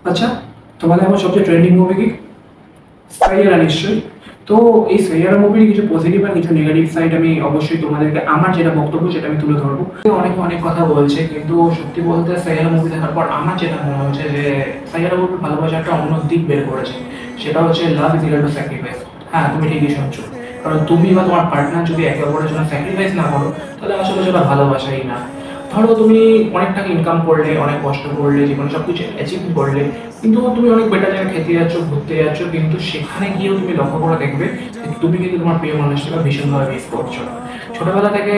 আচ্ছা, তোমাদের আমার সবচেয়ে ট্রেন্ডিং মুভি কি? সাইয়ারা নিশ্চয়ই। তো এই সাইয়ারা মুভির কিছু পজিটিভ আর কিছু নেগেটিভ সাইড আমি অবশ্যই তোমাদেরকে আমার যেটা বক্তব্য সেটা আমি তুলে ধরবো। অনেকে অনেক কথা বলছে, কিন্তু সত্যি বলতে সাইয়ারা মুভি দেখার পর আমার যেটা মনে হচ্ছে যে সাইয়ারা মুভি ভালোবাসা একটা অন্য দিক বের করেছে। সেটা হচ্ছে love is equal to sacrifice. হ্যাঁ, তুমি ঠিকই শুনছো। কারণ তুমি বা তোমার পার্টনার যদি একে অপরের জন্য স্যাক্রিফাইস না করো, তাহলে আসলে সেটা ভালোবাসাই না। ধরো তুমি অনেক টাকা ইনকাম করলে, অনেক কষ্ট করলে, জীবনে সব কিছু অ্যাচিভ করলে, কিন্তু তুমি অনেক বেটার জায়গায় খেতে যাচ্ছ, ঘুরতে যাচ্ছ, কিন্তু সেখানে গিয়েও তুমি লক্ষ্য করে দেখবে যে তুমি কিন্তু তোমার প্রিয় মানুষটাকে ভীষণভাবে মিস করছো। ছোটবেলা থেকে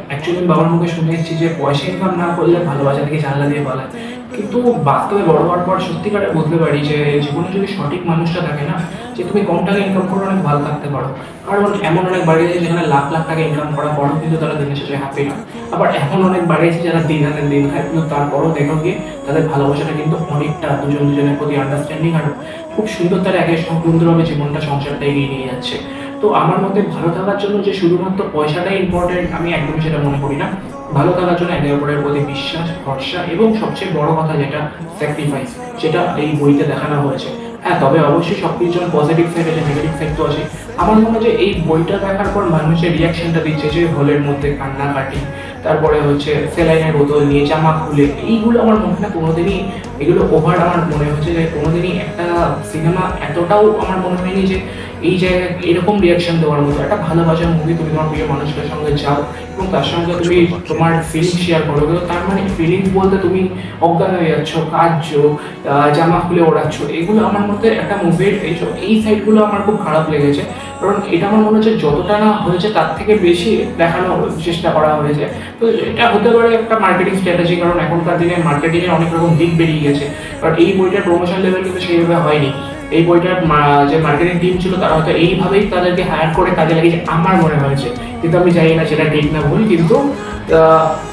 অ্যাকচুয়ালি বাবার মুখে শুনে এসেছি যে পয়সা ইনকাম না করলে ভালোবাসা থেকে জানলা দিয়ে পালায়। কিন্তু বাস্তবে বড় হওয়ার পর সত্যিকারে বুঝতে পারি যে জীবনে যদি সঠিক মানুষটা থাকে না, যে তুমি কম টাকা ইনকাম করে অনেক ভালো থাকতে পারো। কারণ এমন অনেক বাড়ি আছে যেখানে লাখ লাখ টাকা ইনকাম করার পরও কিন্তু তারা দিনের শেষে হ্যাপি না। আবার এখন অনেক বাড়ি আছে যারা দিন আনে দিন খায়, কিন্তু তারপরও দেখো গিয়ে তাদের ভালোবাসাটা কিন্তু অনেকটা দুজনের প্রতি আন্ডারস্ট্যান্ডিং আর খুব সুন্দর তারা একে সুন্দরভাবে জীবনটা সংসারটা এগিয়ে নিয়ে যাচ্ছে। তো আমার মতে ভালো থাকার জন্য যে শুধুমাত্র পয়সাটাই ইম্পর্টেন্ট আমি একদমই সেটা মনে করি না। ভালো থাকার জন্য একে অপরের প্রতি বিশ্বাস, ভরসা এবং সবচেয়ে বড় কথা যেটা স্যাক্রিফাইস, যেটা এই বইতে দেখানো হয়েছে। হ্যাঁ, তবে অবশ্যই সব কিছু যেমন পজিটিভ সাইড আছে, নেগেটিভ সাইড তো আছে। আমার মনে হয় যে এই বইটা দেখার পর মানুষের রিয়াকশনটা দিচ্ছে যে হলের মধ্যে কান্নাকাটি, তারপরে হচ্ছে সেলাইনের বোতল নিয়ে জামা খুলে, এইগুলো আমার মনে হয় না কোনোদিনই, এগুলো ওভার আমার মনে হচ্ছে যে কোনোদিনই একটা সিনেমা এতটাও আমার মনে হয়নি যে এই জায়গায় এরকম রিয়াকশন দেওয়ার মতো। একটা ভালোবাসার মুভি, তুমি তোমার প্রিয় মানুষের সঙ্গে যাও এবং তার সঙ্গে তুমি তোমার ফিলিংস শেয়ার করো, কিন্তু তার মানে ফিলিংস বলতে তুমি অজ্ঞান হয়ে যাচ্ছ, কাঁদছো, জামা খুলে ওড়াচ্ছ, এগুলো আমার মধ্যে একটা মুভির এই সাইডগুলো আমার খুব খারাপ লেগেছে। কারণ এটা আমার মনে হচ্ছে যতটা না হয়েছে তার থেকে বেশি দেখানোর চেষ্টা করা হয়েছে। তো এটা হতে পারে একটা মার্কেটিং স্ট্র্যাটেজি, কারণ এখনকার দিনে মার্কেটিংয়ের অনেক রকম দিক বেরিয়ে গেছে। কারণ এই বইটার প্রমোশন লেভেল কিন্তু সেইভাবে হয়নি। এই বইটার যে মার্কেটিং টিম ছিল তারা হয়তো এইভাবেই তাদেরকে হায়ার করে কাজে লাগিয়েছে আমার মনে হয়েছে, কিন্তু আমি জানি না সেটা ঠিক না ভুল। কিন্তু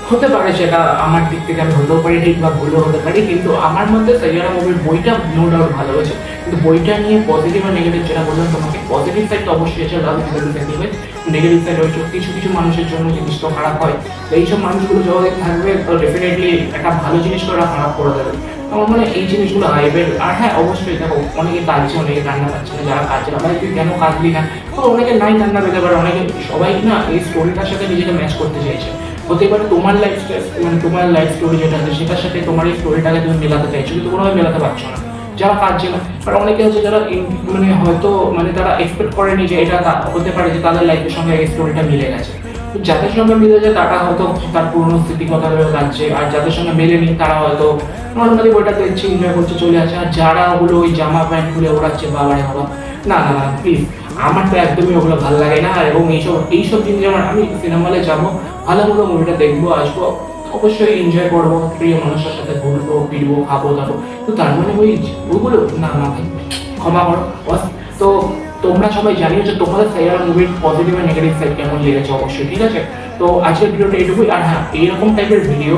হতে পারে সেটা আমার দিক থেকে আমি হতেও পারি ঠিক বা ভুলও হতে পারি, কিন্তু আমার মধ্যে সাইয়ারা মুভির বইটা নো ডাউট ভালো হয়েছে। কিন্তু বইটা নিয়ে পজিটিভ আর নেগেটিভ যেটা বললাম তোমাকে, পজিটিভ সাইড তো অবশ্যই আছে, love is sacrifice. Negative side হচ্ছে কিছু কিছু মানুষের জন্য জিনিসটা খারাপ হয়। তো এইসব মানুষগুলো যতদিন থাকবে তো ডেফিনেটলি একটা ভালো জিনিসটা ওরা খারাপ করে দেবে। আমার মনে হয় এই জিনিসগুলো হাইবে। আর হ্যাঁ, অবশ্যই দেখো অনেকে কাঁদছে, অনেকে কান্না পাচ্ছে না, যারা কাঁদছে না ভাই তুই কেন কাঁদলি না, তো অনেকে নাই কান্না পেতে পারে, অনেকে সবাই না এই স্টোরিটার সাথে নিজেকে ম্যাচ করতে চাইছে। হতে পারে তোমার লাইফ, মানে তোমার লাইফ স্টোরি যেটা আছে সেটার সাথে তোমার এই স্টোরিটাকে তুমি মেলাতে চাইছো, কিন্তু কোনোভাবে মেলাতে পারছো না, যারা কাঁদছে না। আর অনেকে আছে যারা মানে হয়তো মানে তারা এক্সপেক্ট করেনি যে এটা হতে পারে যে তাদের লাইফের সঙ্গে এই স্টোরিটা মিলে গেছে। তো যাদের সঙ্গে মিলে যায় তারা হয়তো তার পুরনো স্মৃতি কথা ভেবে কাঁদছে, আর যাদের সঙ্গে মেলেনি তারা হয়তো নর্মালি বইটা দেখছে, এনজয় করছে, চলে আসে। আর যারা ওগুলো ওই জামা প্যান্ট খুলে ওড়াচ্ছে বাবারে বাবা, না না না প্লিজ, আমার তো একদমই ওগুলো ভালো লাগে না। এবং এইসব জিনিস আমার, আমি সিনেমা হলে যাবো, ভালো ভালো মুভিটা দেখবো, আসবো, অবশ্যই এনজয় করবো, প্রিয় মানুষের সাথে ঘুরবো ফিরবো, খাবো দাবো, তো তার মানে ওইগুলো না না ভাই, ক্ষমা করো বস। তো তোমরা সবাই জানিও যে তোমাদের সাইয়ারা মুভির পজিটিভ আর নেগেটিভ সাইড কেমন লেগেছে অবশ্যই, ঠিক আছে? তো আজকের ভিডিওটা এটুকুই। আর হ্যাঁ, এইরকম টাইপের ভিডিও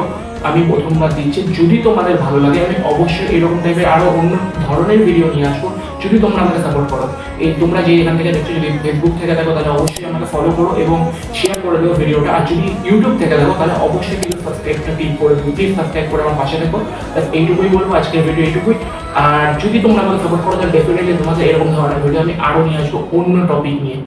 আমি প্রথমবার দিচ্ছি, যদি তোমাদের ভালো লাগে আমি অবশ্যই এরকম টাইপের আরো অন্য ধরনের ভিডিও নিয়ে আসবো, যদি তোমরা আমাকে সাপোর্ট করো। এই তোমরা যে এখান থেকে দেখছো, যদি ফেসবুক থেকে দেখো তাহলে অবশ্যই আমাকে ফলো করো এবং শেয়ার করে দেবো ভিডিওটা। আর যদি ইউটিউব থেকে দেখো তাহলে অবশ্যই কিন্তু সাবস্ক্রাইবটা ক্লিক করে দেবো, প্লিজ সাবস্ক্রাইব করে আমার পাশে দেখো। এইটুকুই বলবো, আজকের ভিডিও এইটুকুই। আর যদি তোমরা আমাকে সাপোর্ট করো তাহলে ডেফিনেটলি তোমাদের এরকম ধরনের ভিডিও আমি আরো নিয়ে আসবো অন্য টপিক নিয়ে।